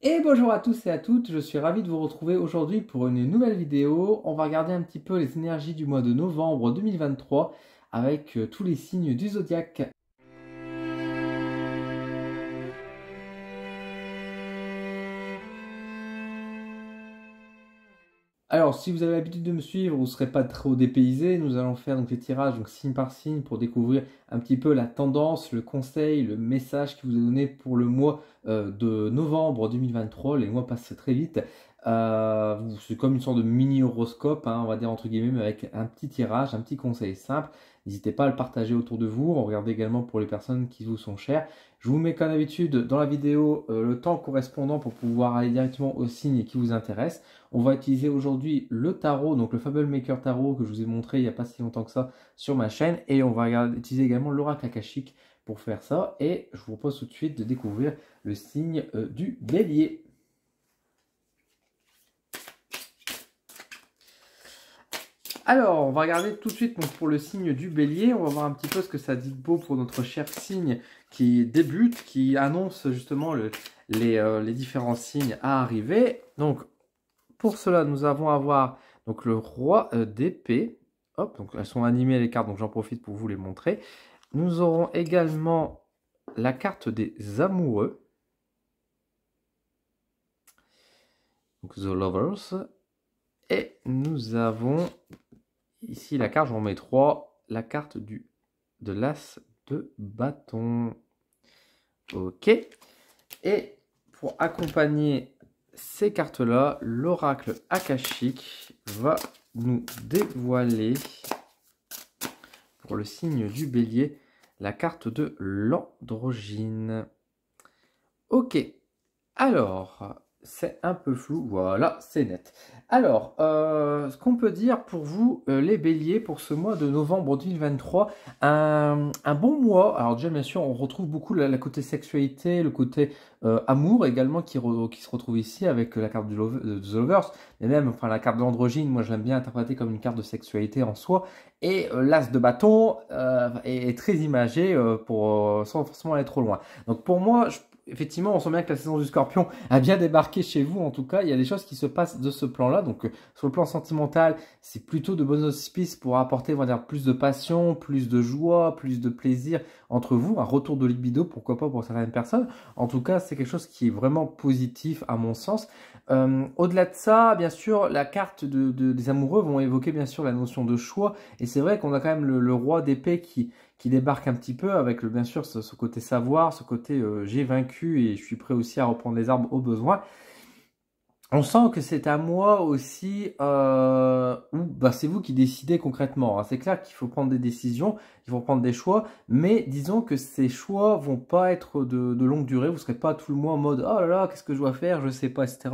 Et bonjour à tous et à toutes, je suis ravi de vous retrouver aujourd'hui pour une nouvelle vidéo. On va regarder un petit peu les énergies du mois de novembre 2023 avec tous les signes du zodiaque. Alors, si vous avez l'habitude de me suivre, vous ne serez pas trop dépaysé. Nous allons faire donc les tirages donc signe par signe pour découvrir un petit peu la tendance, le conseil, le message qui vous est donné pour le mois de novembre 2023. Les mois passent très vite. C'est comme une sorte de mini horoscope, hein, on va dire entre guillemets, mais avec un petit tirage, un petit conseil simple. N'hésitez pas à le partager autour de vous. Regardez également pour les personnes qui vous sont chères. Je vous mets comme d'habitude dans la vidéo le temps correspondant pour pouvoir aller directement au signe qui vous intéresse. On va utiliser aujourd'hui le tarot, donc le Fable Maker Tarot que je vous ai montré il n'y a pas si longtemps que ça sur ma chaîne. Et on va utiliser également l'oracle akashique pour faire ça. Et je vous propose tout de suite de découvrir le signe du bélier. Alors, on va regarder tout de suite donc, pour le signe du bélier. On va voir un petit peu ce que ça dit de beau pour notre cher signe qui débute, qui annonce justement les différents signes à arriver. Donc, pour cela, nous avons à voir donc, le roi d'épée. Hop, donc elles sont animées les cartes, donc j'en profite pour vous les montrer. Nous aurons également la carte des amoureux. Donc The Lovers. Et nous avons ici la carte, j'en mets 3, la carte de l'as de bâton. Ok. Et pour accompagner ces cartes-là, l'oracle akashique va nous dévoiler pour le signe du bélier la carte de l'androgyne. Ok, alors c'est un peu flou, voilà, c'est net. Alors, ce qu'on peut dire pour vous, les béliers, pour ce mois de novembre 2023, un bon mois. Alors déjà, bien sûr, on retrouve beaucoup la côté sexualité, le côté amour également qui se retrouve ici avec la carte de The Lovers, mais même enfin, la carte de l'androgyne, moi je l'aime bien interpréter comme une carte de sexualité en soi. Et l'as de bâton est très imagé sans forcément aller trop loin. Donc pour moi, effectivement, on sent bien que la saison du Scorpion a bien débarqué chez vous. En tout cas, il y a des choses qui se passent de ce plan-là. Donc, sur le plan sentimental, c'est plutôt de bons auspices pour apporter, on va dire, plus de passion, plus de joie, plus de plaisir entre vous. Un retour de libido, pourquoi pas pour certaines personnes. En tout cas, c'est quelque chose qui est vraiment positif à mon sens. Au-delà de ça, bien sûr, la carte des amoureux vont évoquer bien sûr la notion de choix. Et c'est vrai qu'on a quand même le roi d'épée qui débarque un petit peu avec bien sûr ce côté savoir, ce côté j'ai vaincu et je suis prêt aussi à reprendre les armes au besoin. On sent que c'est à moi aussi où bah, c'est vous qui décidez concrètement, hein. C'est clair qu'il faut prendre des décisions, il faut prendre des choix, mais disons que ces choix vont pas être de longue durée. Vous ne serez pas tout le mois en mode oh là là, qu'est-ce que je dois faire, je sais pas, etc.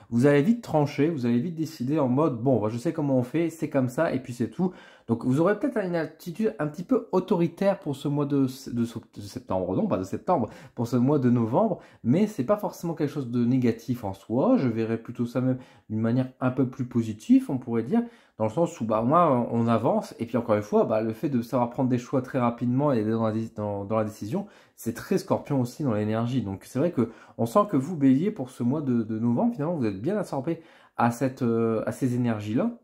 Vous allez vite trancher, vous allez vite décider en mode bon, bah, je sais comment on fait, c'est comme ça, et puis c'est tout. Donc vous aurez peut-être une attitude un petit peu autoritaire pour ce mois de septembre, non pas de septembre, pour ce mois de novembre, mais c'est pas forcément quelque chose de négatif en soi. Je verrais plutôt ça même d'une manière un peu plus positive, on pourrait dire, dans le sens où bah, moi, on avance, et puis encore une fois, bah, le fait de savoir prendre des choix très rapidement et dans la décision, c'est très Scorpion aussi dans l'énergie. Donc c'est vrai que on sent que vous, Bélier, pour ce mois de novembre, finalement, vous êtes bien absorbé à ces énergies-là.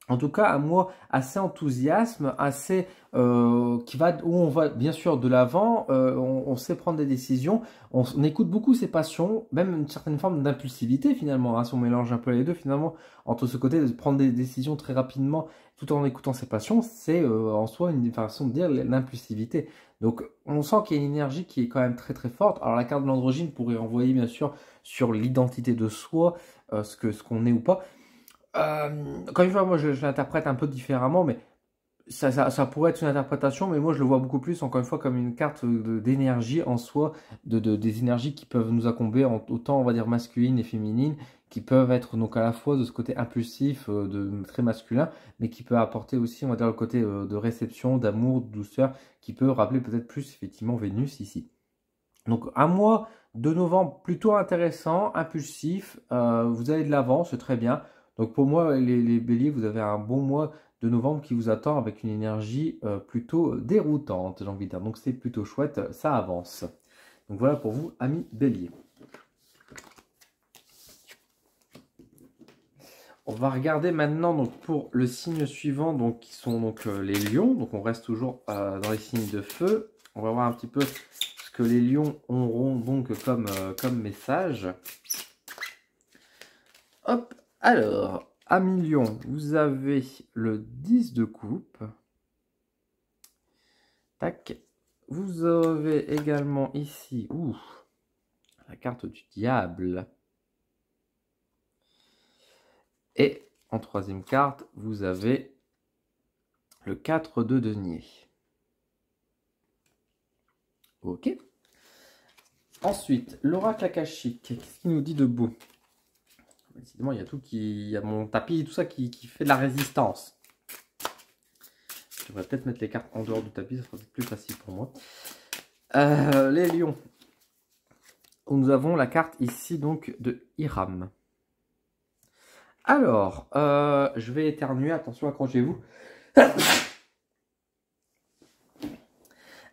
En tout cas, à moi, assez enthousiasme, assez où on va bien sûr de l'avant, on sait prendre des décisions, on écoute beaucoup ses passions, même une certaine forme d'impulsivité finalement, hein, si on mélange un peu les deux finalement, entre ce côté de prendre des décisions très rapidement tout en écoutant ses passions, c'est en soi une façon de dire l'impulsivité. Donc on sent qu'il y a une énergie qui est quand même très très forte. Alors la carte de l'androgyne pourrait renvoyer bien sûr sur l'identité de soi, ce qu'on est ou pas. Encore une fois, moi je l'interprète un peu différemment, mais ça pourrait être une interprétation, mais moi je le vois beaucoup plus, encore une fois, comme une carte d'énergie en soi, des énergies qui peuvent nous accomber, autant on va dire masculines et féminines, qui peuvent être donc à la fois de ce côté impulsif, très masculin, mais qui peut apporter aussi, on va dire, le côté de réception, d'amour, de douceur, qui peut rappeler peut-être plus effectivement Vénus ici. Donc un mois de novembre plutôt intéressant, impulsif, vous allez de l'avant, c'est très bien. Donc pour moi, les béliers, vous avez un bon mois de novembre qui vous attend avec une énergie plutôt déroutante, j'ai envie de dire. Donc c'est plutôt chouette, ça avance. Donc voilà pour vous, amis béliers. On va regarder maintenant donc, pour le signe suivant, donc, qui sont donc, les lions. Donc on reste toujours dans les signes de feu. On va voir un petit peu ce que les lions auront donc comme message. Hop, alors, amis lions, vous avez le 10 de coupe. Tac. Vous avez également ici, la carte du diable. Et en troisième carte, vous avez le 4 de denier. Ok. Ensuite, l'oracle akashique. Qu'est-ce qu'il nous dit de beau? Décidément, il y a tout qui... Il y a mon tapis et tout ça qui fait de la résistance. Je devrais peut-être mettre les cartes en dehors du tapis, ça sera plus facile pour moi. Les lions. Nous avons la carte ici donc de Hiram. Alors, je vais éternuer, attention, accrochez-vous.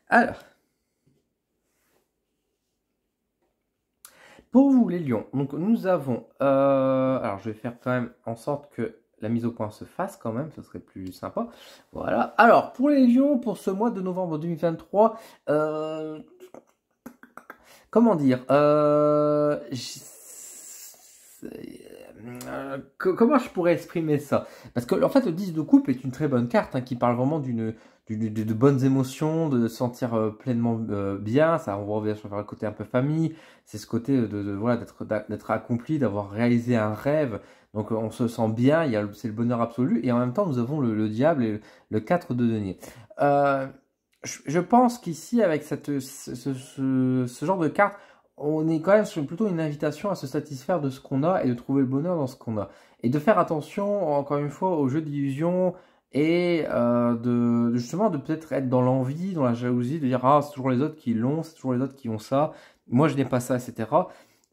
Alors, pour vous les lions, donc nous avons, alors je vais faire quand même en sorte que la mise au point se fasse quand même, ce serait plus sympa. Voilà, alors pour les lions, pour ce mois de novembre 2023, comment dire, comment je pourrais exprimer ça? Parce que en fait le 10 de coupe est une très bonne carte hein, qui parle vraiment de bonnes émotions, de se sentir pleinement bien. Ça, on revient sur le côté un peu famille. C'est ce côté voilà, d'être accompli, d'avoir réalisé un rêve. Donc on se sent bien, c'est le bonheur absolu. Et en même temps, nous avons le diable et le 4 de denier. Je pense qu'ici, avec ce genre de carte, on est quand même sur plutôt une invitation à se satisfaire de ce qu'on a et de trouver le bonheur dans ce qu'on a. Et de faire attention, encore une fois, au jeu d'illusion et justement de peut-être être dans l'envie, dans la jalousie, de dire ah c'est toujours les autres qui l'ont, c'est toujours les autres qui ont ça, moi je n'ai pas ça, etc.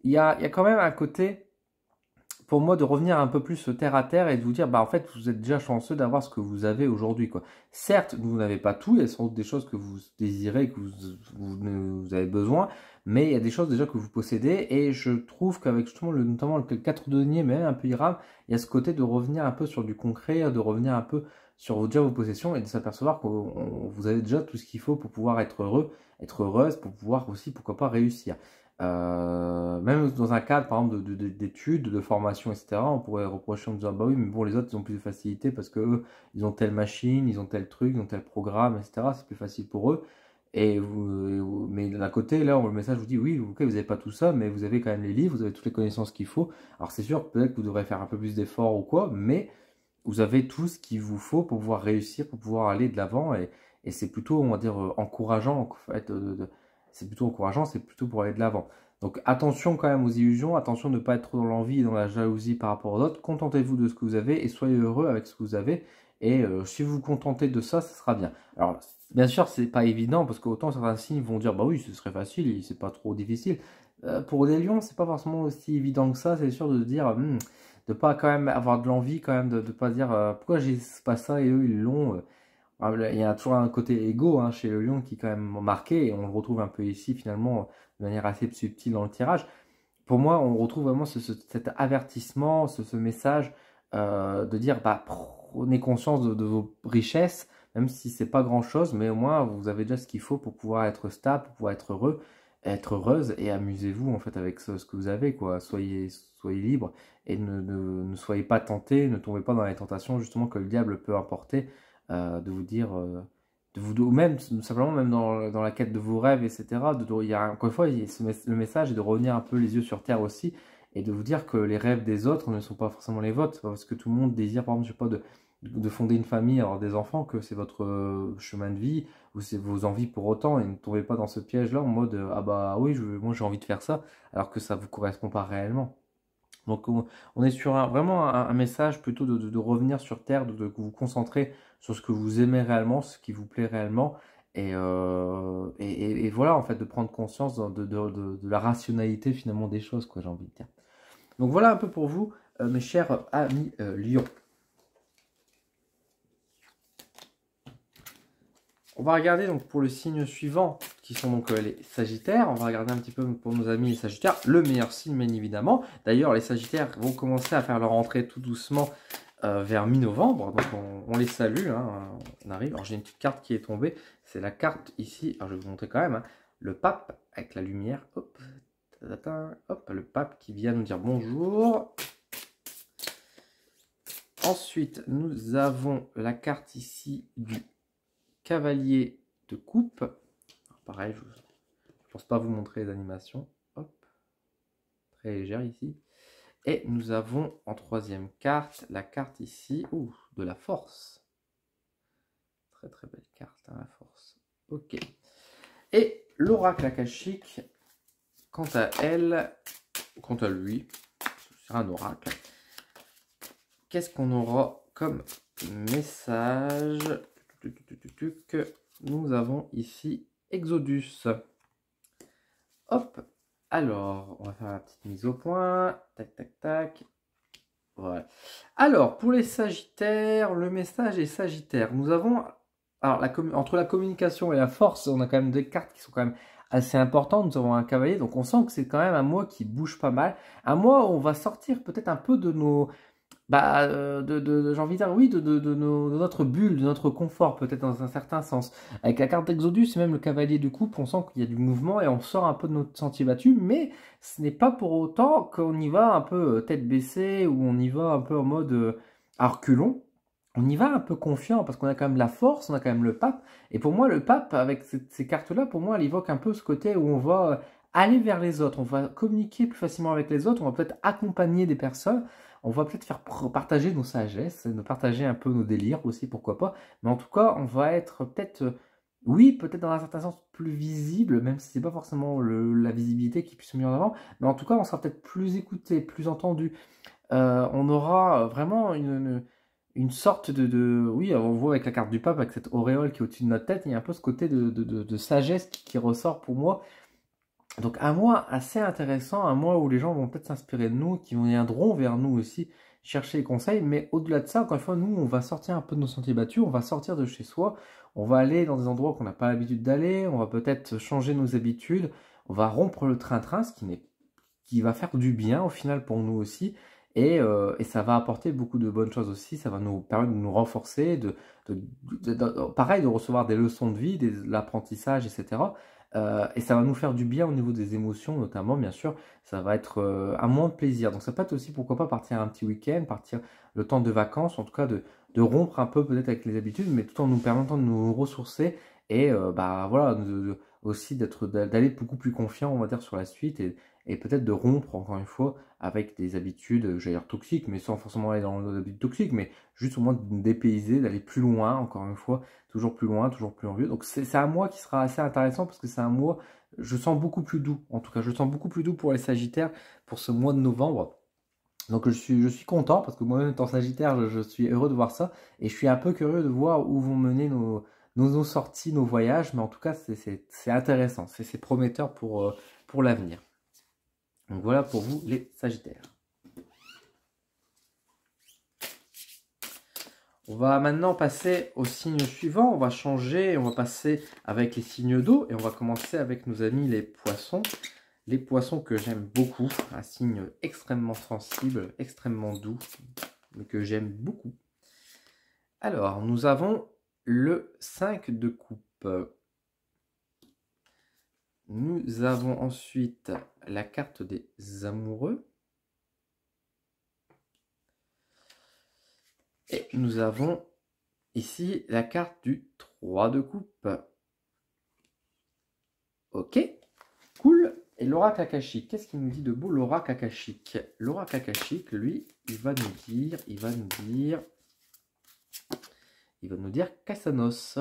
Il y a quand même un côté pour moi de revenir un peu plus terre à terre et de vous dire bah en fait vous êtes déjà chanceux d'avoir ce que vous avez aujourd'hui quoi. Certes vous n'avez pas tout, il y a sans doute des choses que vous désirez, que vous avez besoin, mais il y a des choses déjà que vous possédez et je trouve qu'avec justement notamment le 4 de denier, mais même un peu Hiram, il y a ce côté de revenir un peu sur du concret, de revenir un peu sur déjà vos possessions et de s'apercevoir que vous avez déjà tout ce qu'il faut pour pouvoir être heureux, être heureuse, pour pouvoir aussi pourquoi pas réussir. Même dans un cadre par exemple d'études, de formation, etc., on pourrait reprocher en disant bah oui mais bon les autres ils ont plus de facilité parce que eux, ils ont telle machine, ils ont tel truc, ils ont tel programme, etc., c'est plus facile pour eux. Mais d'un côté là le message vous dit oui ok vous n'avez pas tout ça mais vous avez quand même les livres, vous avez toutes les connaissances qu'il faut. Alors c'est sûr peut-être que vous devrez faire un peu plus d'efforts ou quoi, mais vous avez tout ce qu'il vous faut pour pouvoir réussir, pour pouvoir aller de l'avant et c'est plutôt on va dire encourageant en fait c'est plutôt encourageant, c'est plutôt pour aller de l'avant. Donc attention quand même aux illusions, attention de ne pas être trop dans l'envie et dans la jalousie par rapport aux autres. Contentez-vous de ce que vous avez et soyez heureux avec ce que vous avez. Et si vous vous contentez de ça, ça sera bien. Alors bien sûr, c'est pas évident parce qu'autant certains signes vont dire bah oui, ce serait facile, c'est pas trop difficile. Pour les lions, c'est pas forcément aussi évident que ça. C'est sûr de dire de pas quand même avoir de l'envie quand même de pas dire pourquoi j'ai pas ça et eux ils l'ont. Il y a toujours un côté égo hein, chez le lion qui est quand même marqué et on le retrouve un peu ici finalement de manière assez subtile dans le tirage. Pour moi, on retrouve vraiment cet avertissement, ce message de dire bah, prenez conscience de vos richesses, même si c'est pas grand chose, mais au moins vous avez déjà ce qu'il faut pour pouvoir être stable, pour pouvoir être heureux, être heureuse et amusez-vous en fait avec ce que vous avez quoi. Soyez libre et ne soyez pas tentés, ne tombez pas dans les tentations justement que le diable peut apporter de vous dire, ou même simplement même dans la quête de vos rêves, etc. Il y a, encore une fois, le message est de revenir un peu les yeux sur terre aussi et de vous dire que les rêves des autres ne sont pas forcément les vôtres. C'est pas parce que tout le monde désire, par exemple, je sais pas, de fonder une famille, avoir des enfants, que c'est votre chemin de vie ou c'est vos envies pour autant et ne tombez pas dans ce piège-là en mode ah bah oui, moi j'ai envie de faire ça alors que ça vous correspond pas réellement. Donc on est sur vraiment un message plutôt de revenir sur Terre, de vous concentrer sur ce que vous aimez réellement, ce qui vous plaît réellement, et voilà en fait de prendre conscience de la rationalité finalement des choses, quoi, j'ai envie de dire. Donc voilà un peu pour vous, mes chers amis Lions. On va regarder donc pour le signe suivant, qui sont donc les Sagittaires. On va regarder un petit peu pour nos amis les Sagittaires, le meilleur signe bien évidemment. D'ailleurs, les Sagittaires vont commencer à faire leur entrée tout doucement vers mi-novembre. Donc on les salue, hein, on arrive. Alors j'ai une petite carte qui est tombée, c'est la carte ici, alors je vais vous montrer quand même, hein, le pape avec la lumière. Hop, hop, le pape qui vient nous dire bonjour. Ensuite, nous avons la carte ici du cavalier de coupe. Alors, pareil, je ne pense pas vous montrer les animations. Hop, très légère ici. Et nous avons en troisième carte, la carte ici, de la force. Très très belle carte, hein, la force. Ok. Et l'oracle akashique, quant à elle, quant à lui, c'est un oracle. Qu'est-ce qu'on aura comme message? Nous avons ici Exodus. Hop, alors, on va faire la petite mise au point. Tac, tac, tac. Voilà. Alors, pour les Sagittaires, le message est Sagittaire. Nous avons, alors, entre la communication et la force, on a quand même des cartes qui sont quand même assez importantes. Nous avons un cavalier, donc on sent que c'est quand même un mois qui bouge pas mal. Un mois où on va sortir peut-être un peu de nos... j'ai envie de dire, oui, de notre bulle, de notre confort, peut-être dans un certain sens. Avec la carte d'Exodus et même le cavalier de coupe, on sent qu'il y a du mouvement et on sort un peu de notre sentier battu, mais ce n'est pas pour autant qu'on y va un peu tête baissée ou on y va un peu en mode à reculons. On y va un peu confiant parce qu'on a quand même la force, on a quand même le pape. Et pour moi, le pape, avec ces cartes-là, pour moi, elle évoque un peu ce côté où on va aller vers les autres, on va communiquer plus facilement avec les autres, on va peut-être accompagner des personnes. On va peut-être faire partager nos sagesses, nous partager un peu nos délires aussi, pourquoi pas. Mais en tout cas, on va être peut-être, oui, peut-être dans un certain sens plus visible, même si c'est pas forcément la visibilité qui puisse se mettre en avant. Mais en tout cas, on sera peut-être plus écouté, plus entendu. On aura vraiment une sorte oui, on voit avec la carte du pape, avec cette auréole qui est au-dessus de notre tête, il y a un peu ce côté de sagesse qui ressort pour moi. Donc un mois assez intéressant, un mois où les gens vont peut-être s'inspirer de nous, qui viendront vers nous aussi chercher les conseils, mais au-delà de ça, encore une fois, nous, on va sortir un peu de nos sentiers battus, on va sortir de chez soi, on va aller dans des endroits qu'on n'a pas l'habitude d'aller, on va peut-être changer nos habitudes, on va rompre le train-train, qui va faire du bien au final pour nous aussi, et ça va apporter beaucoup de bonnes choses aussi, ça va nous permettre de nous renforcer, pareil, de recevoir des leçons de vie, de l'apprentissage, etc. Et ça va nous faire du bien au niveau des émotions, notamment, bien sûr, ça va être un moment de plaisir. Donc ça peut être aussi, pourquoi pas, partir un petit week-end, partir le temps de vacances, en tout cas de rompre un peu peut-être avec les habitudes, mais tout en nous permettant de nous ressourcer et voilà, aussi d'aller beaucoup plus confiant, on va dire, sur la suite et peut-être de rompre, encore une fois, avec des habitudes, j'allais dire toxiques, mais sans forcément aller dans l'habitude toxique, mais juste au moins de nous dépayser, d'aller plus loin, encore une fois, toujours plus loin, toujours plus envieux. Donc c'est un mois qui sera assez intéressant parce que c'est un mois, je sens beaucoup plus doux. En tout cas, je sens beaucoup plus doux pour les Sagittaires pour ce mois de novembre. Donc je suis content parce que moi-même étant Sagittaire, je suis heureux de voir ça. Et je suis un peu curieux de voir où vont mener nos sorties, nos voyages. Mais en tout cas, c'est intéressant. C'est prometteur pour l'avenir. Donc voilà pour vous les Sagittaires. On va maintenant passer au signe suivant, on va changer, on va passer avec les signes d'eau et on va commencer avec nos amis les poissons. Les poissons que j'aime beaucoup, un signe extrêmement sensible, extrêmement doux, mais que j'aime beaucoup. Alors, nous avons le 5 de coupe. Nous avons ensuite la carte des amoureux. Et nous avons ici la carte du 3 de coupe. Ok, cool. Et l'oracle akashique, qu'est-ce qu'il nous dit de beau l'oracle akashique? L'oracle akashique, lui, il va nous dire Kassanos.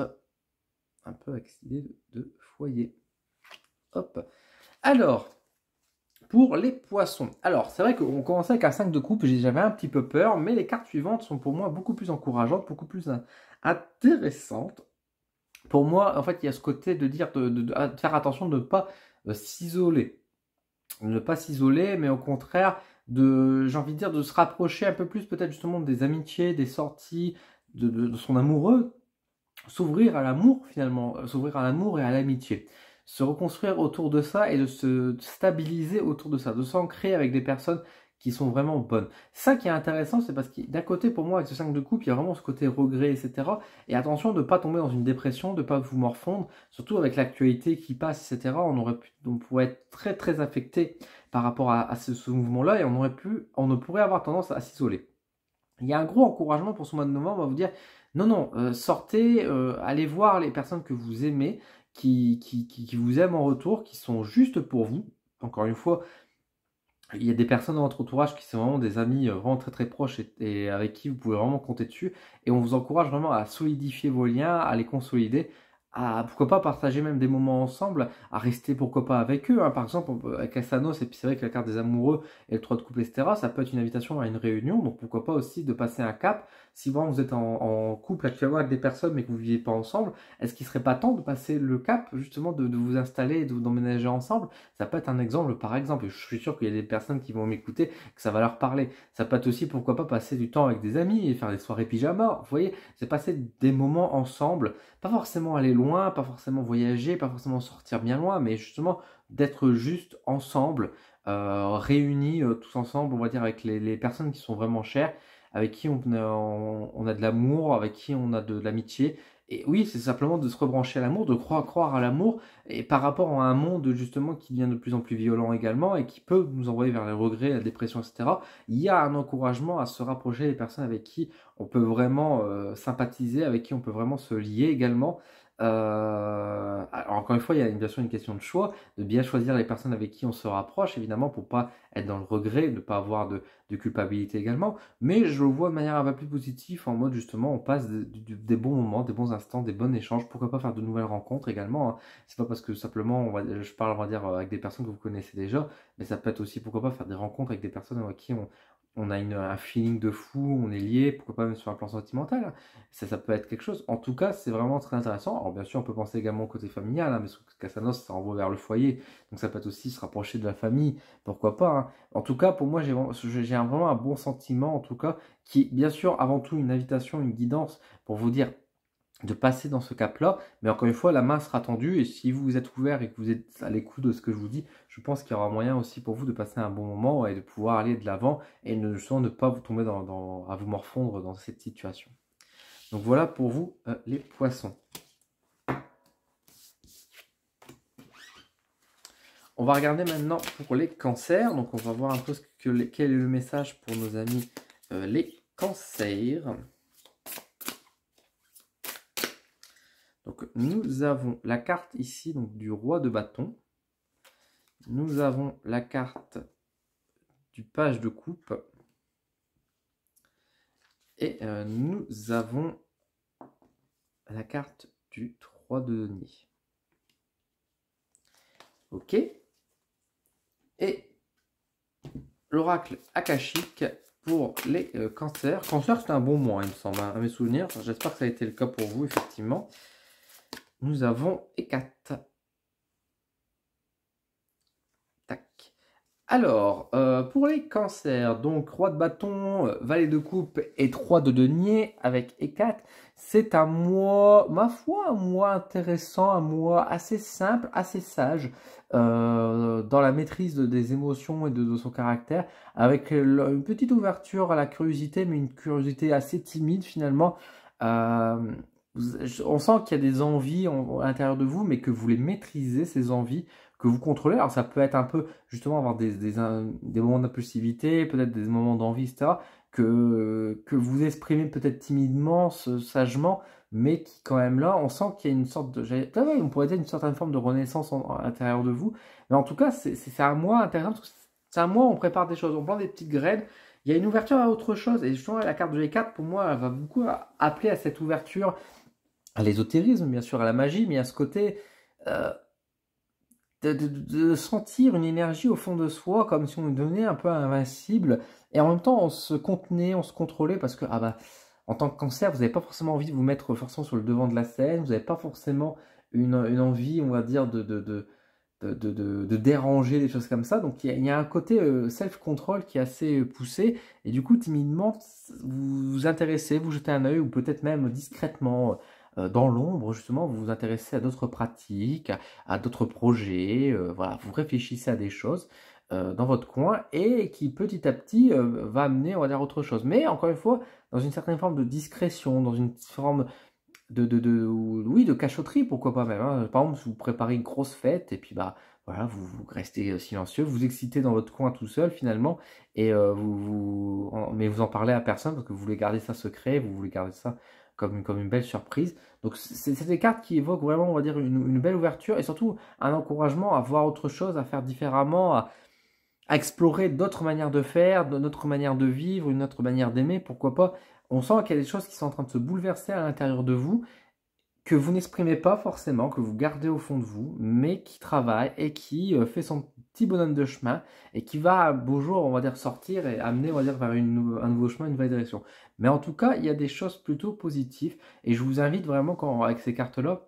Un peu avec cette idée de foyer. Hop. Alors, pour les poissons. Alors, c'est vrai qu'on commençait avec un 5 de coupe, j'avais un petit peu peur, mais les cartes suivantes sont pour moi beaucoup plus encourageantes, beaucoup plus intéressantes. Pour moi, en fait, il y a ce côté de dire de faire attention de ne pas s'isoler. Ne pas s'isoler, mais au contraire, j'ai envie de dire, de se rapprocher un peu plus peut-être justement des amitiés, des sorties, de son amoureux, s'ouvrir à l'amour finalement, s'ouvrir à l'amour et à l'amitié. Se reconstruire autour de ça et de se stabiliser autour de ça, de s'ancrer avec des personnes qui sont vraiment bonnes. Ça qui est intéressant, c'est parce que d'un côté, pour moi, avec ce 5 de coupe, il y a vraiment ce côté regret, etc. Et attention de ne pas tomber dans une dépression, de ne pas vous morfondre, surtout avec l'actualité qui passe, etc. On pourrait être très très affecté par rapport à ce mouvement-là et on ne pourrait avoir tendance à s'isoler. Il y a un gros encouragement pour ce mois de novembre, on va vous dire, non, non, sortez, allez voir les personnes que vous aimez, qui vous aiment en retour, qui sont juste pour vous. Encore une fois, il y a des personnes dans votre entourage qui sont vraiment des amis vraiment très très proches et avec qui vous pouvez vraiment compter dessus. Et on vous encourage vraiment à solidifier vos liens, à les consolider, à pourquoi pas partager même des moments ensemble, à rester pourquoi pas avec eux. Hein. Par exemple, avec Castanos, et puis c'est vrai que la carte des amoureux et le 3 de couple, etc., ça peut être une invitation à une réunion. Donc pourquoi pas aussi de passer un cap. Si vraiment vous êtes en couple actuellement avec des personnes mais que vous ne vivez pas ensemble, est-ce qu'il ne serait pas temps de passer le cap justement de vous installer et d'emménager ensemble? Ça peut être un exemple, par exemple. Je suis sûr qu'il y a des personnes qui vont m'écouter, que ça va leur parler. Ça peut être aussi, pourquoi pas, passer du temps avec des amis et faire des soirées pyjama. Vous voyez, c'est passer des moments ensemble. Pas forcément aller loin, pas forcément voyager, pas forcément sortir bien loin, mais justement d'être juste ensemble, réunis tous ensemble, on va dire, avec les personnes qui sont vraiment chères, avec qui on a de l'amour, avec qui on a de l'amitié. Et oui, c'est simplement de se rebrancher à l'amour, de croire à l'amour, et par rapport à un monde justement qui devient de plus en plus violent également et qui peut nous envoyer vers les regrets, la dépression, etc. Il y a un encouragement à se rapprocher des personnes avec qui on peut vraiment sympathiser, avec qui on peut vraiment se lier également. Alors encore une fois, il y a bien sûr une question de choix, de bien choisir les personnes avec qui on se rapproche, évidemment, pour pas être dans le regret, ne pas avoir de culpabilité également. Mais je le vois de manière un peu plus positive, en mode justement, on passe des bons moments, des bons instants, des bons échanges. Pourquoi pas faire de nouvelles rencontres également, hein. C'est pas parce que simplement, je parle, on va dire, avec des personnes que vous connaissez déjà, mais ça peut être aussi, pourquoi pas, faire des rencontres avec des personnes avec qui on a un feeling de fou, on est lié, pourquoi pas même sur un plan sentimental. Hein. Ça peut être quelque chose. En tout cas, c'est vraiment très intéressant. Alors bien sûr, on peut penser également au côté familial, hein, mais sur Casanos, ça renvoie vers le foyer, donc ça peut être aussi se rapprocher de la famille, pourquoi pas. Hein. En tout cas, pour moi, j'ai vraiment un bon sentiment, en tout cas, qui est bien sûr avant tout une invitation, une guidance pour vous dire de passer dans ce cap-là, mais encore une fois, la main sera tendue, et si vous êtes ouvert et que vous êtes à l'écoute de ce que je vous dis, je pense qu'il y aura moyen aussi pour vous de passer un bon moment et de pouvoir aller de l'avant, et justement ne pas vous tomber à vous morfondre dans cette situation. Donc voilà pour vous les poissons. On va regarder maintenant pour les cancers, donc on va voir un peu quel est le message pour nos amis les cancers. Donc nous avons la carte ici donc, du roi de bâton. Nous avons la carte du page de coupe. Et nous avons la carte du 3 de denier. Ok. Et l'oracle akashique pour les cancers. Cancer, c'est un bon mois, il me semble, à mes souvenirs. J'espère que ça a été le cas pour vous, effectivement. Nous avons Hécate. Tac. Alors, pour les cancers, donc roi de bâton, valet de coupe et 3 de denier avec Hécate, c'est un mois, ma foi, un mois intéressant, un mois assez simple, assez sage, dans la maîtrise des émotions et de son caractère, avec une petite ouverture à la curiosité, mais une curiosité assez timide finalement. On sent qu'il y a des envies à l'intérieur de vous, mais que vous les maîtrisez, ces envies, que vous contrôlez. Alors ça peut être un peu, justement, avoir des moments d'impulsivité, peut-être des moments d'envie, etc., que vous exprimez peut-être timidement, sagement, mais qui quand même là, on sent qu'il y a une sorte de... on pourrait dire une certaine forme de renaissance à l'intérieur de vous. Mais en tout cas, c'est un mois intéressant, parce que c'est un mois où on prépare des choses, on plante des petites graines, il y a une ouverture à autre chose. Et justement, la carte de G4, pour moi, elle va beaucoup appeler à cette ouverture, à l'ésotérisme, bien sûr, à la magie, mais à ce côté de sentir une énergie au fond de soi, comme si on devenait un peu invincible, et en même temps on se contenait, on se contrôlait, parce que en tant que cancer, vous n'avez pas forcément envie de vous mettre forcément sur le devant de la scène, vous n'avez pas forcément une envie, on va dire, de déranger, des choses comme ça. Donc il y a un côté self-control qui est assez poussé, et du coup timidement vous vous intéressez, vous jetez un œil, ou peut-être même discrètement dans l'ombre, justement, vous vous intéressez à d'autres pratiques, à d'autres projets, voilà, vous réfléchissez à des choses dans votre coin et qui petit à petit va amener, on va dire, autre chose. Mais encore une fois, dans une certaine forme de discrétion, dans une forme oui, de cachotterie, pourquoi pas même, hein. Par exemple, si vous préparez une grosse fête et puis bah voilà, vous restez silencieux, vous excitez dans votre coin tout seul finalement, et mais vous en parlez à personne parce que vous voulez garder ça secret, vous voulez garder ça comme une belle surprise. Donc c'est des cartes qui évoquent vraiment, on va dire, une belle ouverture et surtout un encouragement à voir autre chose, à faire différemment, à explorer d'autres manières de faire, d'autres manières de vivre, une autre manière d'aimer, pourquoi pas. On sent qu'il y a des choses qui sont en train de se bouleverser à l'intérieur de vous, que vous n'exprimez pas forcément, que vous gardez au fond de vous, mais qui travaille et qui fait son petit bonhomme de chemin et qui va un beau jour, on va dire, sortir et amener, on va dire, vers un nouveau chemin, une nouvelle direction. Mais en tout cas, il y a des choses plutôt positives et je vous invite vraiment, avec ces cartes-là,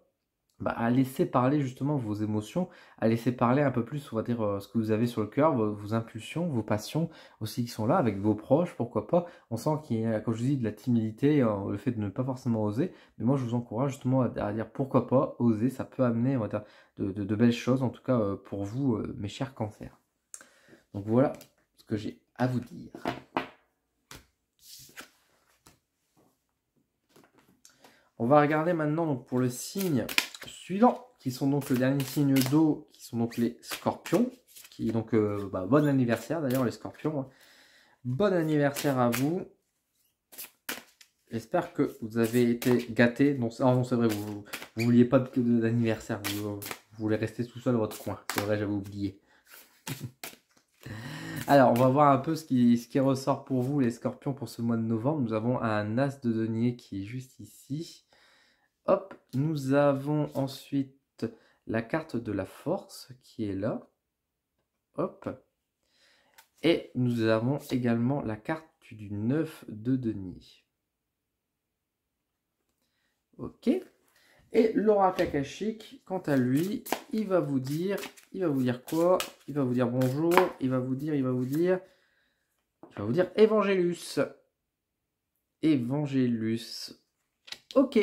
bah, à laisser parler justement vos émotions, à laisser parler un peu plus, on va dire, ce que vous avez sur le cœur, vos impulsions, vos passions aussi qui sont là, avec vos proches, pourquoi pas. On sent qu'il y a, comme je vous dis, de la timidité, le fait de ne pas forcément oser. Mais moi, je vous encourage justement à dire pourquoi pas oser, ça peut amener, on va dire, de belles choses, en tout cas pour vous, mes chers cancers. Donc voilà ce que j'ai à vous dire. On va regarder maintenant donc, pour le signe suivant, qui sont donc le dernier signe d'eau, qui sont donc les scorpions. Qui donc, bon anniversaire d'ailleurs les scorpions. Hein. Bon anniversaire à vous. J'espère que vous avez été gâtés. Non, c'est vrai, vous ne vouliez pas d'anniversaire. Vous voulez rester tout seul dans votre coin. C'est vrai, j'avais oublié. Alors, on va voir un peu ce qui ressort pour vous, les scorpions, pour ce mois de novembre. Nous avons un as de denier qui est juste ici. Hop, nous avons ensuite la carte de la force qui est là. Hop. Et nous avons également la carte du 9 de denier. Ok. Et l'oracle akashique, quant à lui, il va vous dire quoi? Il va vous dire bonjour, il va vous dire Évangélus. Évangélus. Ok.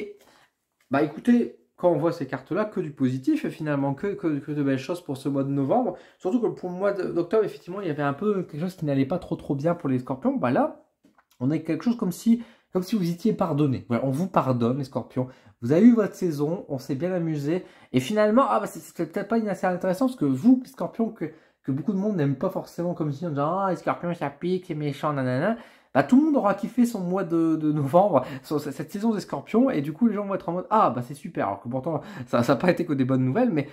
Bah écoutez, quand on voit ces cartes-là, que du positif et finalement que de belles choses pour ce mois de novembre. Surtout que pour le mois d'octobre, effectivement, il y avait un peu quelque chose qui n'allait pas trop bien pour les scorpions. Bah là, on a quelque chose comme si vous étiez pardonné. Voilà, on vous pardonne, les scorpions. Vous avez eu votre saison, on s'est bien amusé. Et finalement, c'est peut-être pas assez intéressant parce que vous, les scorpions, que beaucoup de monde n'aime pas forcément comme si on disait « Ah, les scorpions, ça pique, c'est méchant, nanana ». Bah, tout le monde aura kiffé son mois de novembre, cette saison des scorpions, et du coup les gens vont être en mode « Ah, bah c'est super », alors que pourtant ça n'a pas été que des bonnes nouvelles, mais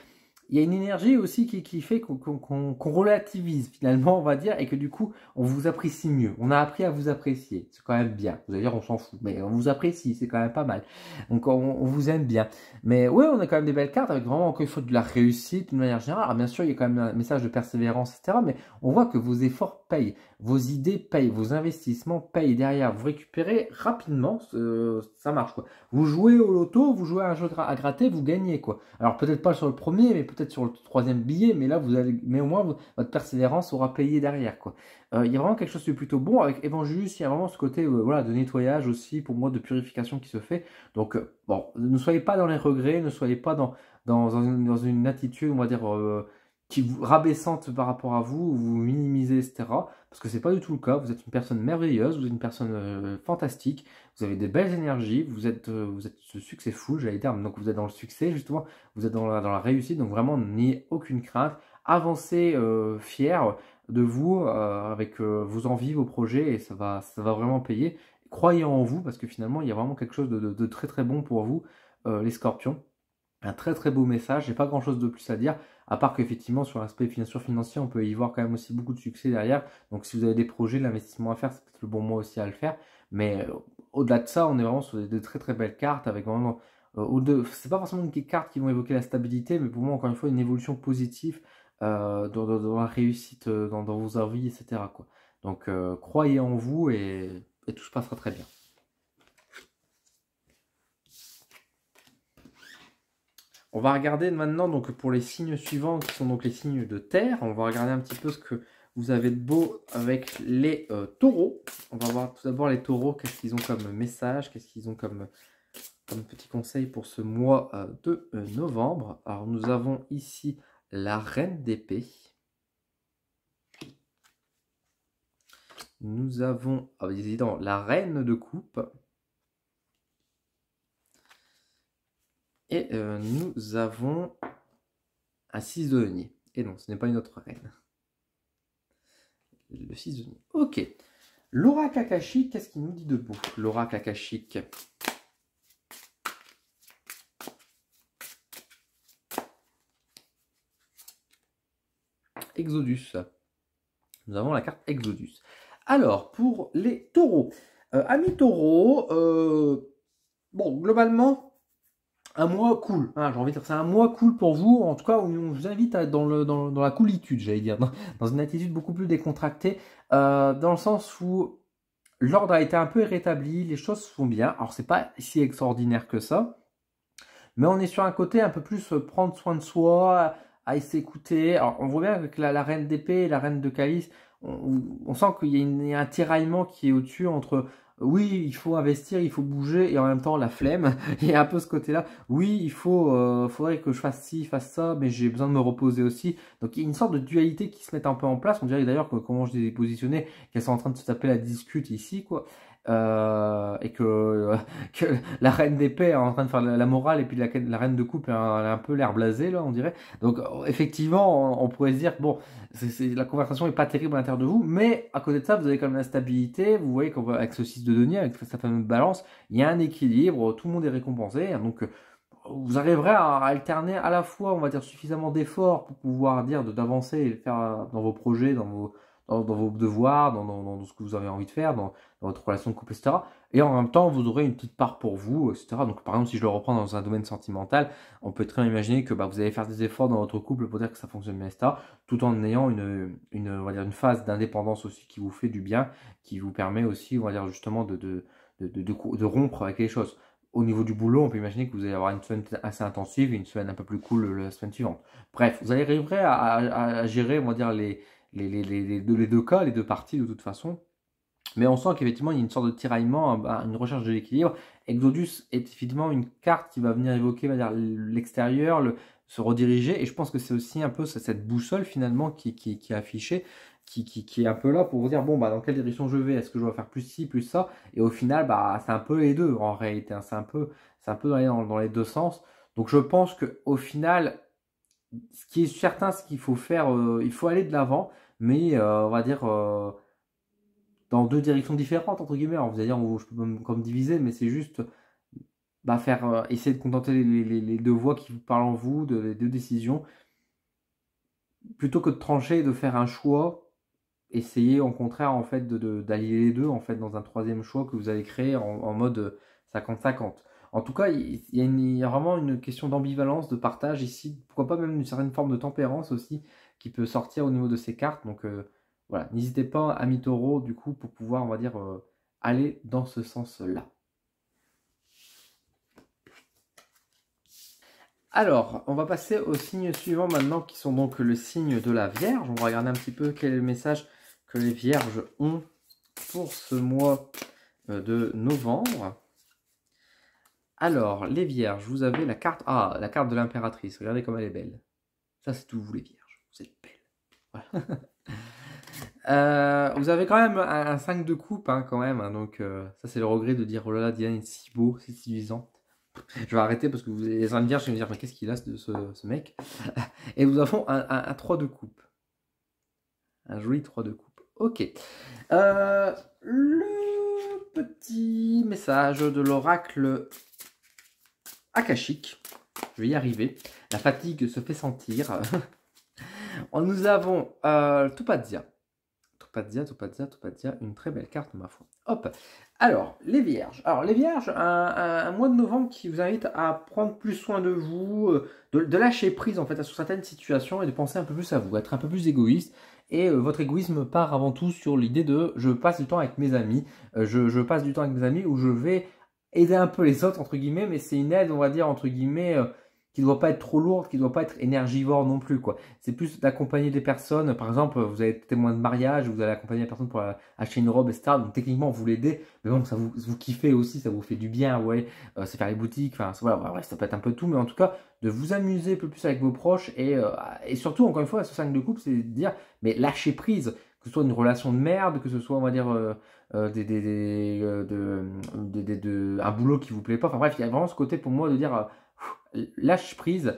il y a une énergie aussi qui fait qu'on relativise finalement, on va dire, et que du coup, on vous apprécie mieux. On a appris à vous apprécier. C'est quand même bien. Vous allez dire, on s'en fout, mais on vous apprécie, c'est quand même pas mal. Donc, on vous aime bien. Mais ouais, on a quand même des belles cartes avec vraiment, encore une fois, de la réussite d'une manière générale. Alors, bien sûr, il y a quand même un message de persévérance, etc. Mais on voit que vos efforts payent. Vos idées payent. Vos investissements payent derrière. Vous récupérez rapidement. Ça marche, quoi. Vous jouez au loto, vous jouez à un jeu à gratter, vous gagnez, quoi. Alors, peut-être pas sur le premier, mais peut-être sur le troisième billet, mais là, mais au moins, votre persévérance aura payé derrière, quoi. Il y a vraiment quelque chose de plutôt bon. Avec Evangelius, il y a vraiment ce côté voilà, de nettoyage aussi, pour moi, de purification qui se fait. Donc, bon, ne soyez pas dans les regrets, ne soyez pas dans une attitude, on va dire, qui vous rabaissante par rapport à vous, vous minimisez, etc. Parce que c'est pas du tout le cas. Vous êtes une personne merveilleuse, vous êtes une personne fantastique, vous avez des belles énergies, vous êtes successful, j'allais dire. Donc vous êtes dans le succès, justement, vous êtes dans la réussite. Donc vraiment, n'ayez aucune crainte. Avancez fier de vous, avec vos envies, vos projets, et ça va vraiment payer. Croyez en vous, parce que finalement, il y a vraiment quelque chose de très très bon pour vous, les scorpions. Un très très beau message, j'ai pas grand chose de plus à dire, à part qu'effectivement sur l'aspect financier, on peut y voir quand même aussi beaucoup de succès derrière. Donc si vous avez des projets, de l'investissement à faire, c'est peut-être le bon mois aussi à le faire. Mais au-delà de ça, on est vraiment sur de très très belles cartes, avec vraiment, c'est pas forcément des cartes qui vont évoquer la stabilité, mais pour moi encore une fois une évolution positive dans la réussite, dans vos envies, etc. quoi. Donc croyez en vous et tout se passera très bien. On va regarder maintenant donc pour les signes suivants qui sont donc les signes de terre. On va regarder un petit peu ce que vous avez de beau avec les taureaux. On va voir tout d'abord les taureaux, qu'est-ce qu'ils ont comme message, qu'est-ce qu'ils ont comme comme petit conseil pour ce mois de novembre. Alors, nous avons ici la reine d'épée. Nous avons, évidemment, la reine de coupe. Et nous avons un 6 de denier. Et non, ce n'est pas une autre reine. Le 6 de denier. Ok. L'oracle akashique, qu'est-ce qu'il nous dit de beau? L'oracle akashique. Exodus. Nous avons la carte Exodus. Alors, pour les taureaux. Amis taureaux, bon, globalement, un mois cool. Hein, j'ai envie de dire, c'est un mois cool pour vous. En tout cas, on vous invite à être dans la coolitude, j'allais dire. Dans une attitude beaucoup plus décontractée. Dans le sens où l'ordre a été un peu rétabli, les choses se font bien. Alors, c'est pas si extraordinaire que ça. Mais on est sur un côté un peu plus prendre soin de soi, à s'écouter. Alors, on voit bien avec la reine d'épée et la reine de calice, on sent qu'il y a un tiraillement qui est au-dessus entre oui, il faut investir, il faut bouger, et en même temps la flemme. Il y a un peu ce côté-là. Oui, faudrait que je fasse ci, fasse ça, mais j'ai besoin de me reposer aussi. Donc il y a une sorte de dualité qui se met un peu en place. On dirait d'ailleurs que comment je les ai positionnés, qu'elles sont en train de se taper la discute ici, quoi. Et que la reine d'épée est en train de faire la morale, et puis la reine de coupe elle a un peu l'air blasée là, on dirait. Donc effectivement, on pourrait se dire bon, la conversation est pas terrible à l'intérieur de vous, mais à côté de ça, vous avez quand même la stabilité. Vous voyez qu'avec ce 6 de denier, avec sa fameuse balance, il y a un équilibre, tout le monde est récompensé, donc vous arriverez à alterner à la fois, on va dire, suffisamment d'efforts pour pouvoir dire d'avancer et faire dans vos projets, dans vos devoirs, dans ce que vous avez envie de faire, dans votre relation de couple, etc. Et en même temps, vous aurez une petite part pour vous, etc. Donc, par exemple, si je le reprends dans un domaine sentimental, on peut très bien imaginer que vous allez faire des efforts dans votre couple pour dire que ça fonctionne bien, etc. Tout en ayant on va dire une phase d'indépendance aussi qui vous fait du bien, qui vous permet aussi, on va dire, justement, de rompre avec les choses. Au niveau du boulot, on peut imaginer que vous allez avoir une semaine assez intensive et une semaine un peu plus cool la semaine suivante. Bref, vous arriverez à gérer, on va dire, les deux cas, les deux parties de toute façon. Mais on sent qu'effectivement, il y a une sorte de tiraillement, une recherche de l'équilibre. Exodus est effectivement une carte qui va venir évoquer, on va dire, l'extérieur, se rediriger. Et je pense que c'est aussi un peu cette boussole finalement qui est affichée, qui est un peu là pour vous dire, bon, dans quelle direction je vais? Est-ce que je dois faire plus ci, plus ça? Et au final, c'est un peu les deux en réalité. Hein. C'est un peu dans les deux sens. Donc je pense qu'au final, ce qui est certain, ce qu'il faut faire, il faut aller de l'avant, mais on va dire dans deux directions différentes, entre guillemets. Alors, vous allez dire, je peux même comme diviser, mais c'est juste essayer de contenter les deux voix qui vous parlent en vous, les deux décisions, plutôt que de trancher et de faire un choix. Essayez au contraire en fait d'allier les deux en fait dans un troisième choix que vous allez créer en mode 50-50. En tout cas, il y a vraiment une question d'ambivalence, de partage ici. Pourquoi pas même une certaine forme de tempérance aussi qui peut sortir au niveau de ces cartes. Donc voilà, n'hésitez pas, amis taureaux, du coup, pour pouvoir, on va dire, aller dans ce sens-là. Alors, on va passer au signe suivant maintenant, qui sont donc le signe de la Vierge. On va regarder un petit peu quel est le message que les Vierges ont pour ce mois de novembre. Alors, les Vierges, vous avez la carte de l'impératrice. Regardez comme elle est belle. Ça, c'est tout vous, les Vierges. Vous êtes belles. Voilà. Vous avez quand même un 5 de coupe, hein, quand même. Hein, donc, ça, c'est le regret de dire, oh là là, Diane est si beau, c'est séduisant. Je vais arrêter parce que vous allez me dire, mais qu'est-ce qu'il a de ce mec? Et nous avons un 3 de coupe. Un joli 3 de coupe. Ok. Le petit message de l'oracle akashique. Je vais y arriver. La fatigue se fait sentir. Nous avons Tupadia. Tupadia, une très belle carte, ma foi. Hop. Alors, les Vierges. Un mois de novembre qui vous invite à prendre plus soin de vous, de lâcher prise en fait sur certaines situations et de penser un peu plus à vous, être un peu plus égoïste. Et votre égoïsme part avant tout sur l'idée de je passe du temps avec mes amis, je passe du temps avec mes amis où je vais aider un peu les autres, entre guillemets, mais c'est une aide, on va dire, entre guillemets, qui doit pas être trop lourde, qui doit pas être énergivore non plus, quoi. C'est plus d'accompagner des personnes. Par exemple, vous avez témoin de mariage, vous allez accompagner la personne pour acheter une robe, etc. Donc techniquement, vous l'aidez, mais bon, ça vous kiffez aussi, ça vous fait du bien, ouais. C'est faire les boutiques, enfin, voilà, ouais, ça peut être un peu tout, mais en tout cas, de vous amuser un peu plus avec vos proches et surtout, encore une fois, ce 5 de coupe, c'est de dire, mais lâchez prise, que ce soit une relation de merde, que ce soit, on va dire, un boulot qui vous plaît pas. Enfin bref, il y a vraiment ce côté pour moi de dire lâche prise,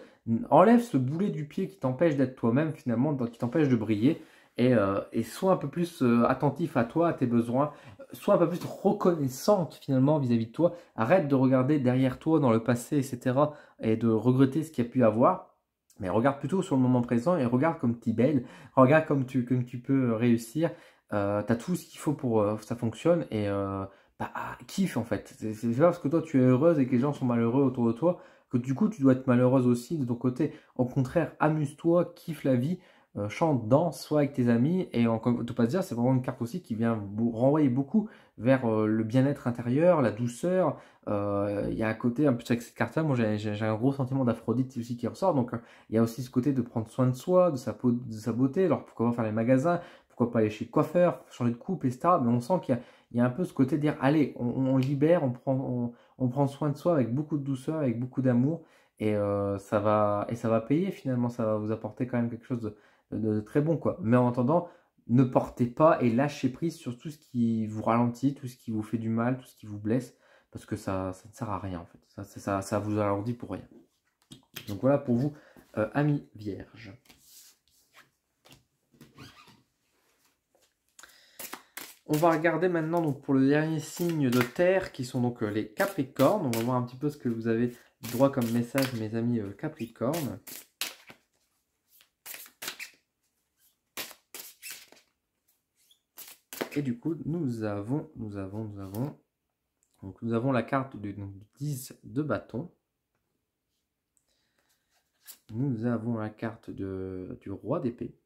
enlève ce boulet du pied qui t'empêche d'être toi-même finalement, qui t'empêche de briller et sois un peu plus attentif à toi, à tes besoins, sois un peu plus reconnaissante finalement vis-à-vis de toi. Arrête de regarder derrière toi dans le passé, etc. et de regretter ce qu'il y a pu avoir. Mais regarde plutôt sur le moment présent et regarde comme tu es belle, regarde comme tu peux réussir. Tu as tout ce qu'il faut pour que ça fonctionne et kiffe en fait. C'est pas parce que toi tu es heureuse et que les gens sont malheureux autour de toi que du coup tu dois être malheureuse aussi de ton côté. Au contraire, amuse-toi, kiffe la vie, chante, danse, sois avec tes amis et on peut pas se dire, c'est vraiment une carte aussi qui vient renvoyer beaucoup vers le bien-être intérieur, la douceur. Il y a un côté, un peu avec cette carte-là, moi j'ai un gros sentiment d'Aphrodite aussi qui ressort, donc il y a aussi ce côté de prendre soin de soi, de sa peau, de sa beauté. Alors pourquoi pas faire les magasins, pourquoi pas aller chez le coiffeur, changer de coupe, etc. Mais on sent qu'il y a un peu ce côté de dire, allez, on libère, on prend soin de soi avec beaucoup de douceur, avec beaucoup d'amour, et ça va payer finalement, ça va vous apporter quand même quelque chose de très bon, quoi. Mais en attendant, ne portez pas et lâchez prise sur tout ce qui vous ralentit, tout ce qui vous fait du mal, tout ce qui vous blesse, parce que ça ne sert à rien en fait. Ça vous ralentit pour rien. Donc voilà pour vous, amis vierges. On va regarder maintenant donc, pour le dernier signe de terre qui sont donc les Capricornes. On va voir un petit peu ce que vous avez droit comme message, mes amis Capricornes. Et du coup, nous avons la carte du 10 de bâton. Nous avons la carte du roi d'épée.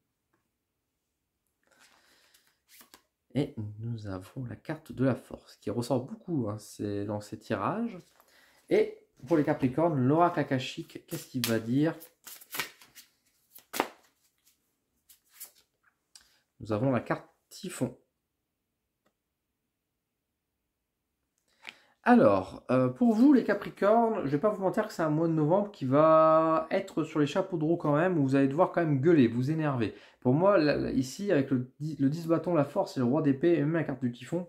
Et nous avons la carte de la force, qui ressort beaucoup c'est dans ces tirages. Et pour les Capricornes, l'oracle akashique, qu'est-ce qu'il va dire? Nous avons la carte Typhon. Alors, pour vous les Capricornes, je ne vais pas vous mentir que c'est un mois de novembre qui va être sur les chapeaux de roue quand même, où vous allez devoir quand même gueuler, vous énerver. Pour moi, là, ici, avec le 10 bâton, la force et le roi d'épée, et même la carte du Typhon,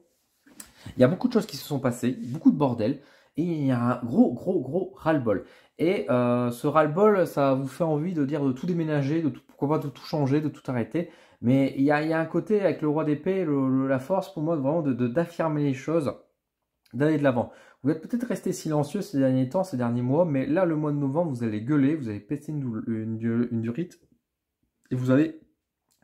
il y a beaucoup de choses qui se sont passées, beaucoup de bordel, et il y a un gros ras-le-bol. Et ce ras-le-bol, ça vous fait envie de dire de tout déménager, pourquoi pas de tout changer, de tout arrêter. Mais il y a un côté avec le roi d'épée, la force pour moi vraiment d'affirmer les choses, d'aller de l'avant. Vous êtes peut-être resté silencieux ces derniers temps, ces derniers mois, mais là, le mois de novembre, vous allez gueuler, vous allez péter une durite, et vous allez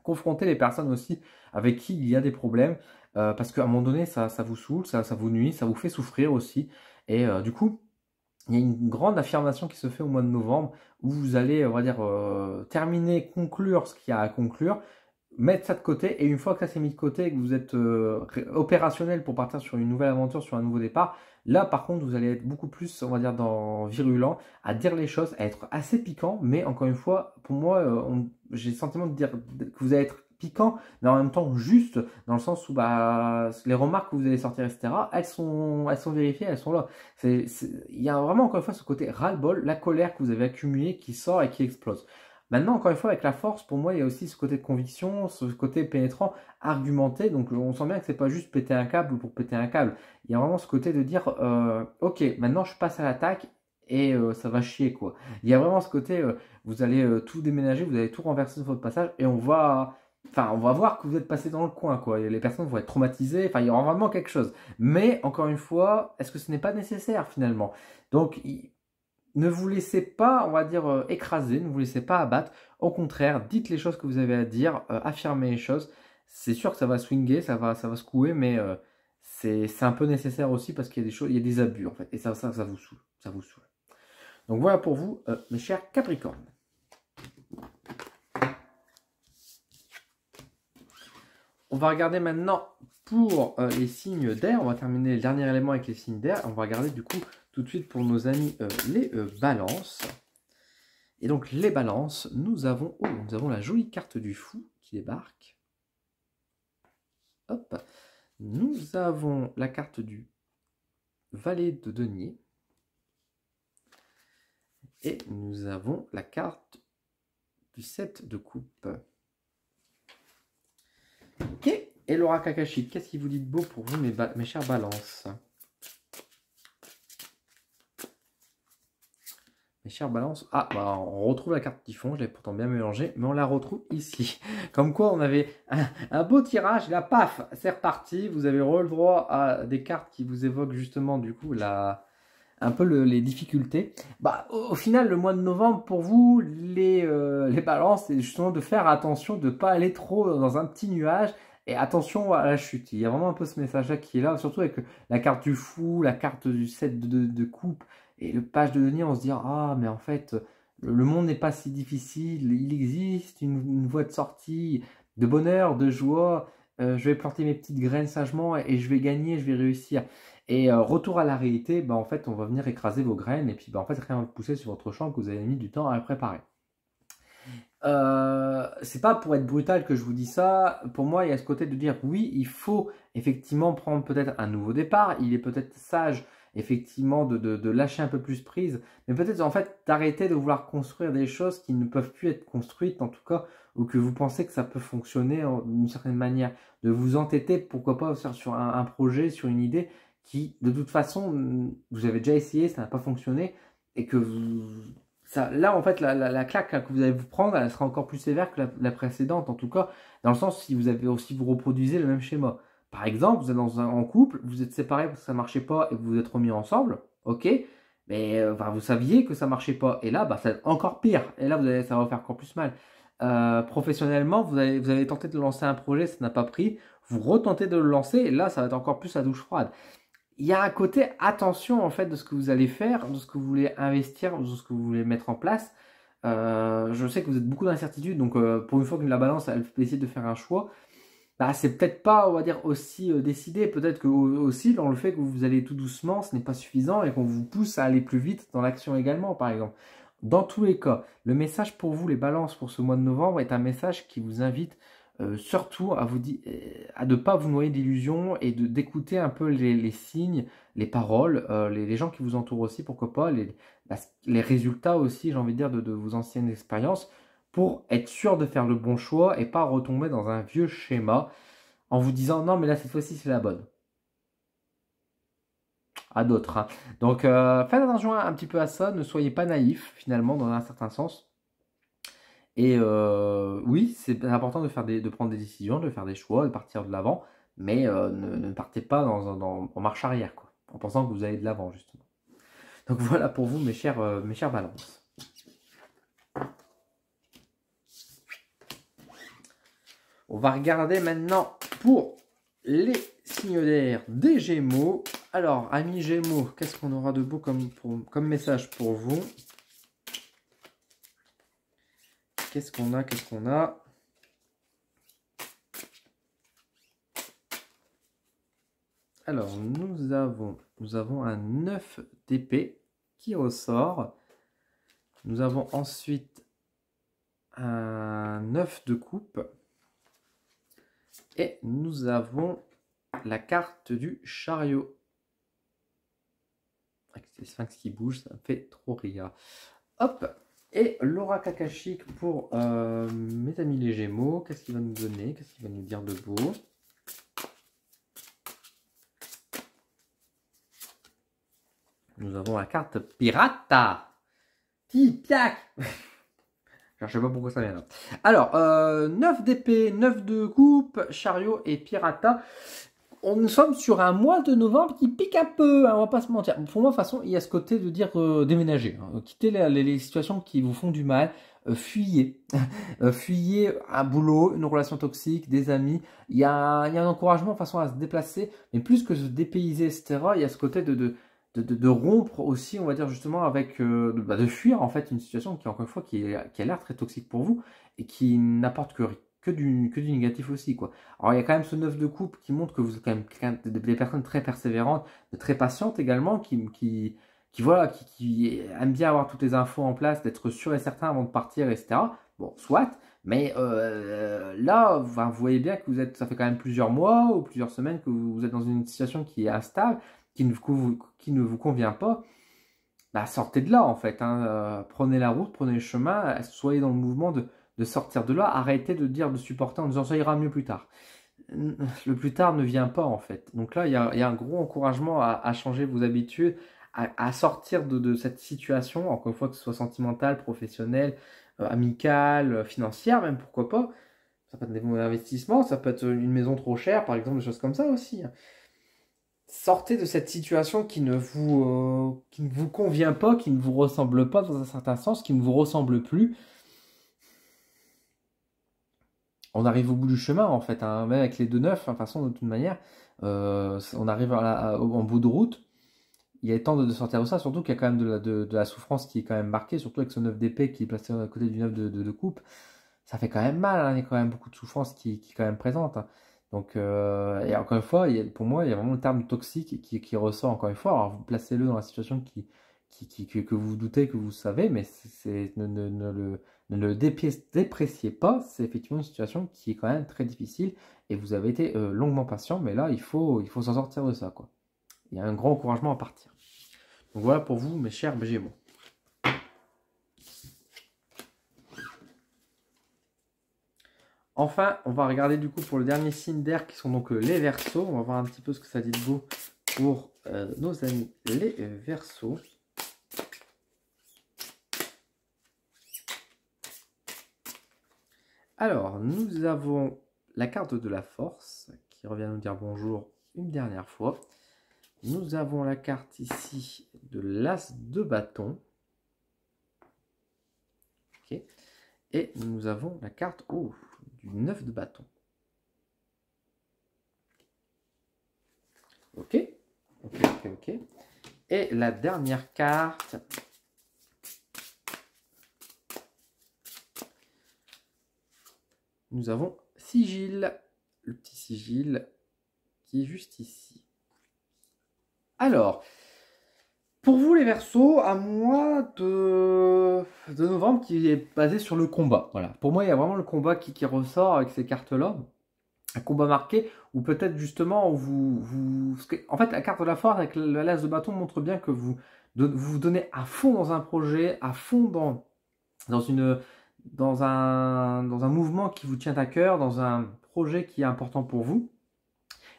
confronter les personnes aussi avec qui il y a des problèmes, parce qu'à un moment donné, ça vous saoule, ça vous nuit, ça vous fait souffrir aussi, et du coup, il y a une grande affirmation qui se fait au mois de novembre, où vous allez, on va dire, terminer, conclure ce qu'il y a à conclure, mettre ça de côté, et une fois que ça s'est mis de côté et que vous êtes opérationnel pour partir sur une nouvelle aventure, sur un nouveau départ, là par contre vous allez être beaucoup plus, on va dire, virulent, à dire les choses, à être assez piquant, mais encore une fois, pour moi, j'ai le sentiment de dire que vous allez être piquant, mais en même temps juste, dans le sens où les remarques que vous allez sortir, etc., elles sont vérifiées, elles sont là. Il y a vraiment, encore une fois, ce côté ras-le-bol, la colère que vous avez accumulée qui sort et qui explose. Maintenant, encore une fois, avec la force, pour moi, il y a aussi ce côté de conviction, ce côté pénétrant, argumenté. Donc, on sent bien que c'est pas juste péter un câble pour péter un câble. Il y a vraiment ce côté de dire, ok, maintenant je passe à l'attaque et ça va chier, quoi. Il y a vraiment ce côté, vous allez tout déménager, vous allez tout renverser sur votre passage et on va voir que vous êtes passé dans le coin, quoi. Et les personnes vont être traumatisées. Enfin, il y aura vraiment quelque chose. Mais encore une fois, est-ce que ce n'est pas nécessaire finalement? Donc, ne vous laissez pas, on va dire, écraser, ne vous laissez pas abattre. Au contraire, dites les choses que vous avez à dire, affirmez les choses. C'est sûr que ça va swinguer, ça va secouer, mais c'est un peu nécessaire aussi parce qu'il y a des choses, il y a des abus en fait. Et ça vous saoule, ça vous saoule. Donc voilà pour vous, mes chers Capricornes. On va regarder maintenant pour les signes d'air. On va terminer le dernier élément avec les signes d'air. On va regarder du coup tout de suite pour nos amis les balances. Et donc les balances, nous avons la jolie carte du fou qui débarque. Hop. Nous avons la carte du valet de denier. Et nous avons la carte du 7 de coupe. Ok. Et Laura Kakashi, qu'est-ce qu'il vous dit de beau pour vous, mes chères balances? Mes chères balances. Ah, bah, on retrouve la carte typhon, je l'avais pourtant bien mélangée, mais on la retrouve ici. Comme quoi, on avait un beau tirage, là, paf, c'est reparti. Vous avez le droit à des cartes qui vous évoquent justement, du coup, un peu les difficultés. Bah, au final, le mois de novembre, pour vous, les balances, c'est justement de faire attention, de ne pas aller trop dans un petit nuage. Et attention à la chute. Il y a vraiment un peu ce message-là qui est là, surtout avec la carte du fou, la carte du 7 de coupe et le page de denier. On se dit, ah, mais en fait, le monde n'est pas si difficile. Il existe une voie de sortie, de bonheur, de joie. Je vais planter mes petites graines sagement et je vais gagner, je vais réussir. Et retour à la réalité, bah, en fait, on va venir écraser vos graines et puis bah, en fait, rien va pousser sur votre champ que vous avez mis du temps à le préparer. C'est pas pour être brutal que je vous dis ça. Pour moi, il y a ce côté de dire oui, il faut effectivement prendre peut-être un nouveau départ. Il est peut-être sage effectivement de lâcher un peu plus prise, mais peut-être en fait d'arrêter de vouloir construire des choses qui ne peuvent plus être construites en tout cas, ou que vous pensez que ça peut fonctionner d'une certaine manière. De vous entêter, pourquoi pas sur un projet, sur une idée qui de toute façon, vous avez déjà essayé, ça n'a pas fonctionné, et que ça, là, en fait, la claque que vous allez vous prendre, elle sera encore plus sévère que la précédente, en tout cas, dans le sens si vous avez aussi vous reproduisez le même schéma. Par exemple, vous êtes en couple, vous êtes séparés parce que ça ne marchait pas et vous vous êtes remis ensemble, ok, mais enfin, vous saviez que ça ne marchait pas, et là, bah, ça va être encore pire, et là, ça va vous faire encore plus mal. Professionnellement, vous avez tenté de lancer un projet, ça n'a pas pris, vous retentez de le lancer, et là, ça va être encore plus la douche froide. Il y a un côté attention en fait de ce que vous allez faire, de ce que vous voulez investir, de ce que vous voulez mettre en place. Je sais que vous êtes beaucoup d'incertitudes, donc pour une fois que la balance elle peut essayer de faire un choix, bah, c'est peut-être pas, on va dire, aussi décidé. Peut-être que aussi dans le fait que vous allez tout doucement, ce n'est pas suffisant et qu'on vous pousse à aller plus vite dans l'action également, par exemple. Dans tous les cas, le message pour vous, les balances pour ce mois de novembre, est un message qui vous invite surtout à ne pas vous noyer d'illusions et d'écouter un peu les signes, les paroles, les gens qui vous entourent aussi, pourquoi pas, les résultats aussi, j'ai envie de dire, de vos anciennes expériences, pour être sûr de faire le bon choix et pas retomber dans un vieux schéma en vous disant non mais là cette fois-ci c'est la bonne. À d'autres, hein. Donc faites attention un petit peu à ça, ne soyez pas naïf finalement dans un certain sens. Et oui, c'est important de prendre des décisions, de faire des choix, de partir de l'avant, mais ne partez pas en marche arrière, quoi, en pensant que vous allez de l'avant, justement. Donc voilà pour vous, mes chères balances. On va regarder maintenant pour les signes d'air des Gémeaux. Alors, amis Gémeaux, qu'est-ce qu'on aura de beau comme message pour vous? Qu'est-ce qu'on a? Alors, nous avons un 9 d'épée qui ressort. Nous avons ensuite un 9 de coupe. Et nous avons la carte du chariot. Avec ces sphinx qui bougent, ça me fait trop rire. Hop! Et Laura Kakashi pour mes amis les Gémeaux. Qu'est-ce qu'il va nous donner? Qu'est-ce qu'il va nous dire de beau? Nous avons la carte Pirata. Tipiac. Je ne sais pas pourquoi ça vient là. Alors, 9 d'épée, 9 de coupe, chariot et pirata. Nous sommes sur un mois de novembre qui pique un peu, hein, on va pas se mentir. Pour moi, de toute façon, il y a ce côté de dire déménager. Hein, quitter les situations qui vous font du mal. Fuyez. Fuyez un boulot, une relation toxique, des amis. Il y a un encouragement de façon à se déplacer. Mais plus que se dépayser, etc., il y a ce côté de rompre aussi, on va dire justement, avec de fuir en fait une situation qui, encore une fois, qui a l'air très toxique pour vous et qui n'apporte que du négatif aussi, quoi. Alors il y a quand même ce 9 de coupe qui montre que vous êtes quand même des personnes très persévérantes, très patientes également, qui voilà, qui aime bien avoir toutes les infos en place, d'être sûr et certain avant de partir, etc. Bon, soit, mais là, enfin, vous voyez bien que ça fait quand même plusieurs mois ou plusieurs semaines que vous êtes dans une situation qui est instable, qui ne vous convient pas. Bah, sortez de là en fait, hein. Prenez la route, prenez le chemin, soyez dans le mouvement de sortir de là. Arrêtez de dire, de supporter en disant ça ira mieux plus tard. Le plus tard ne vient pas en fait. Donc là, il y a un gros encouragement à changer vos habitudes, à sortir de cette situation, encore une fois, que ce soit sentimentale, professionnelle, amicale, financière même, pourquoi pas. Ça peut être des bons investissements, ça peut être une maison trop chère, par exemple, des choses comme ça aussi. Sortez de cette situation qui ne vous convient pas, qui ne vous ressemble pas dans un certain sens, qui ne vous ressemble plus. On arrive au bout du chemin en fait, hein, même avec les 2-9, de toute façon, de toute manière, on arrive en bout de route. Il est temps de sortir de ça, surtout qu'il y a quand même de la souffrance qui est quand même marquée, surtout avec ce 9 d'épée qui est placé à côté du 9 de coupe. Ça fait quand même mal, hein, il y a quand même beaucoup de souffrance qui est quand même présente, hein. Donc, et encore une fois, pour moi, il y a vraiment le terme toxique qui ressort encore une fois. Alors, vous placez-le dans la situation que vous doutez, que vous savez, mais ne le dépréciez pas. C'est effectivement une situation qui est quand même très difficile et vous avez été longuement patient, mais là, il faut s'en sortir de ça, quoi. Il y a un grand encouragement à partir. Donc voilà pour vous, mes chers Gémeaux. Enfin, on va regarder du coup pour le dernier signe d'air qui sont donc les Verseaux. On va voir un petit peu ce que ça dit de beau pour nos amis les Verseaux. Alors, nous avons la carte de la force qui revient nous dire bonjour une dernière fois. Nous avons la carte ici de l'as de bâton. Ok. Et nous avons la carte du 9 de bâton. Ok. Et la dernière carte, nous avons sigil, le petit sigil qui est juste ici. Alors, pour vous les Verseaux, un mois de novembre qui est basé sur le combat. Voilà. Pour moi, il y a vraiment le combat qui ressort avec ces cartes-là. Un combat marqué, ou peut-être justement, en fait, la carte de la force avec l'as de bâton montre bien que vous vous donnez à fond dans un projet, à fond dans un mouvement qui vous tient à cœur, dans un projet qui est important pour vous.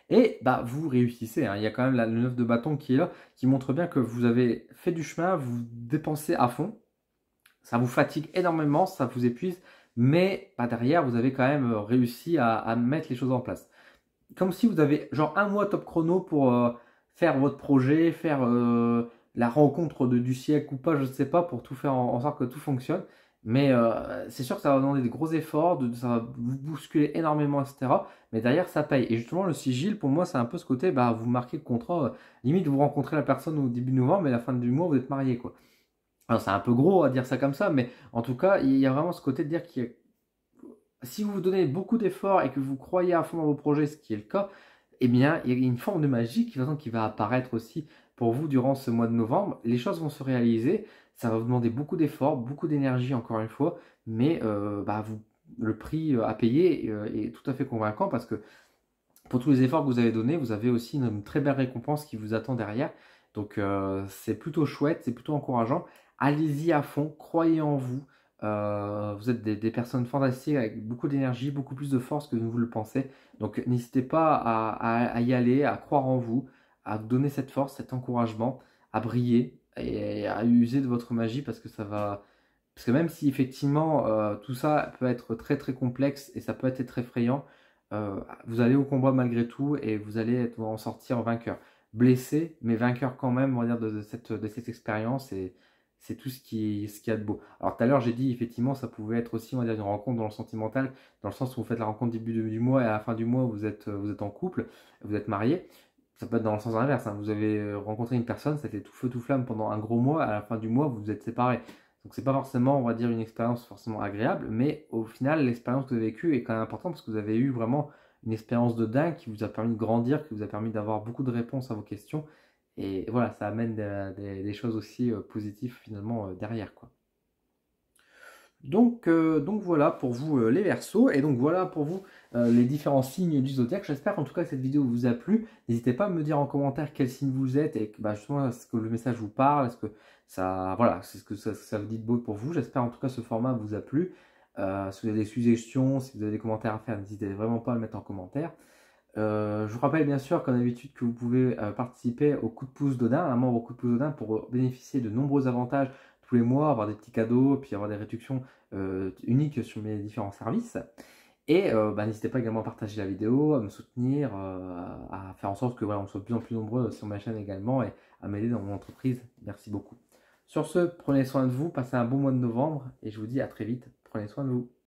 Et bah, vous réussissez, hein. Il y a quand même le 9 de bâton qui est là, qui montre bien que vous avez fait du chemin, vous dépensez à fond. Ça vous fatigue énormément, ça vous épuise, mais bah, derrière, vous avez quand même réussi à mettre les choses en place. Comme si vous avez genre un mois top chrono pour faire votre projet, faire la rencontre du siècle ou pas, je ne sais pas, pour tout faire en sorte que tout fonctionne. Mais c'est sûr que ça va demander des gros efforts, ça va vous bousculer énormément, etc. Mais derrière, ça paye. Et justement, le sigil, pour moi, c'est un peu ce côté, bah, vous marquez le contrat, limite, vous rencontrez la personne au début novembre, mais à la fin du mois, vous êtes marié, quoi. Alors, c'est un peu gros à dire ça comme ça, mais en tout cas, il y a vraiment ce côté de dire que si vous vous donnez beaucoup d'efforts et que vous croyez à fond dans vos projets, ce qui est le cas, eh bien, il y a une forme de magie qui va apparaître aussi pour vous durant ce mois de novembre. Les choses vont se réaliser, ça va vous demander beaucoup d'efforts, beaucoup d'énergie encore une fois, mais bah, le prix à payer est tout à fait convaincant parce que pour tous les efforts que vous avez donnés, vous avez aussi une très belle récompense qui vous attend derrière. Donc c'est plutôt chouette, c'est plutôt encourageant. Allez-y à fond, croyez en vous. Vous êtes des personnes fantastiques avec beaucoup d'énergie, beaucoup plus de force que vous le pensez. Donc n'hésitez pas à y aller, à croire en vous, à vous donner cette force, cet encouragement, à briller et à user de votre magie parce que ça va. Parce que même si effectivement tout ça peut être très très complexe et ça peut être très effrayant, vous allez au combat malgré tout et vous allez en sortir vainqueur. Blessé, mais vainqueur quand même, on va dire, de cette expérience et c'est tout ce qui y a de beau. Alors tout à l'heure, j'ai dit effectivement, ça pouvait être aussi, on va dire, une rencontre dans le sentimental, dans le sens où vous faites la rencontre début du mois et à la fin du mois, vous êtes en couple, vous êtes marié. Ça peut être dans le sens inverse, hein. Vous avez rencontré une personne, ça a été tout feu tout flamme pendant un gros mois, à la fin du mois, vous vous êtes séparés. Donc c'est pas forcément, on va dire, une expérience forcément agréable, mais au final, l'expérience que vous avez vécue est quand même importante parce que vous avez eu vraiment une expérience de dingue qui vous a permis de grandir, qui vous a permis d'avoir beaucoup de réponses à vos questions. Et voilà, ça amène des choses aussi positives finalement derrière, quoi. Donc voilà pour vous les Verseaux, et donc voilà pour vous les différents signes du zodiaque. J'espère en tout cas que cette vidéo vous a plu. N'hésitez pas à me dire en commentaire quel signe vous êtes et que, bah, justement, est-ce que le message vous parle, est-ce que ça, voilà, c'est ce que ça vous dit de beau pour vous. J'espère en tout cas que ce format vous a plu. Si vous avez des suggestions, si vous avez des commentaires à faire, n'hésitez vraiment pas à le mettre en commentaire. Je vous rappelle bien sûr, comme d'habitude, que vous pouvez participer au coup de pouce d'Odin, un membre au coup de pouce d'Odin, pour bénéficier de nombreux avantages tous les mois, avoir des petits cadeaux, puis avoir des réductions uniques sur mes différents services. Et bah, n'hésitez pas également à partager la vidéo, à me soutenir, à faire en sorte que voilà, on soit de plus en plus nombreux sur ma chaîne également et à m'aider dans mon entreprise. Merci beaucoup. Sur ce, prenez soin de vous, passez un bon mois de novembre et je vous dis à très vite. Prenez soin de vous.